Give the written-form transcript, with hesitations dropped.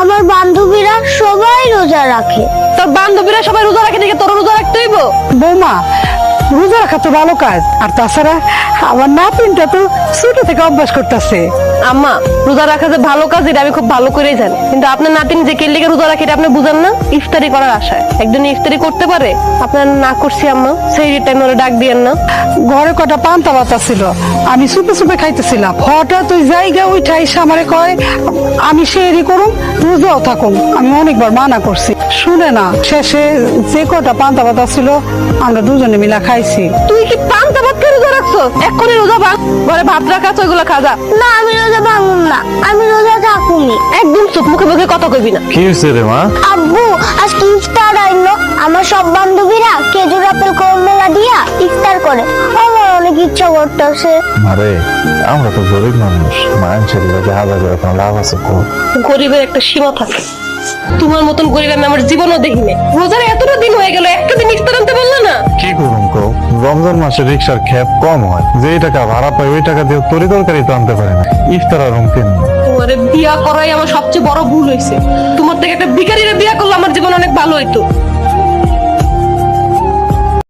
আমার বান্ধবীরা সবাই রোজা রাখে। তোর বান্ধবীরা সবাই রোজা রাখে দেখে তোর রোজা রাখতে হইব? বৌমা, রোজা রাখা তো ভালো কাজ, আর তাছাড়া আমার নাতিনটা তো ছোট থেকে অভ্যাস করতেছে। আম্মা, রোজা রাখা যে ভালো কাজ এটা আমি খুব ভালো করেই জানি, কিন্তু আপনার নাতিন যে কে লিগে রোজা রাখে এটা আপনি বুঝেন না। ইফতারি করার আশায় একজন ইফতারি করতে পারে? আপনার না করছি আম্মা, সেই টাইম ওরা ডাক দিয়েন না। ঘরে কটা পান্তা ভাতা ছিল, আমি চুপে চুপে খাইতেছিলাম। হঠাৎ ওই জায়গা উঠে এসে আমারে কয় আমি সেহরি করুম, রোজাও থাকুম। আমি অনেকবার মানা করছি, শুনে না। শেষে যে কটা পান্তা ভাতা ছিল আমরা দুজনে মিলা খাইছি। তুই কি পান্তা ভাত খেয়ে রোজা রাখছো? এক্ষুনি রোজা ভাঙ, ঘরে ভাত রাখা আছে ওইগুলো খাজা। না, আমি রোজা ভাঙুম না, আমি রোজা থাকুমি। একদম চুপ, মুখে মুখে কথা কইবি না। কি হয়েছে রে মা? আব্বু আজকে ইফতার আইলো, আমার সব বান্ধবীরা খেজুর আপেল কমলা দিয়া ইফতার করে। আমার অনেক ইচ্ছা করতেছে। আরে আমরা তো গরিব মানুষ, মানুষের লোকে হাজার করে কোনো লাভ আছে? গরিবের একটা সীমা থাকে, তোমার মতন গরিব আমি আমার জীবনও দেখিনি। রোজার এতটা দিন হয়ে গেল, একটা দিন ইফতার আনতে বললো না। কি করুন কো, রমজান মাসে রিক্সার খ্যাপ কম হয়, যে টাকা ভাড়া পাই ওই টাকা দিয়ে তরি তরকারি তো আনতে পারে না, ইফতার আর অঙ্কেন। তোমারে বিয়া করাই আমার সবচেয়ে বড় ভুল হয়েছে। তোমার থেকে একটা ভিখারিরে বিয়া করলে আমার জীবন অনেক ভালো হইতো।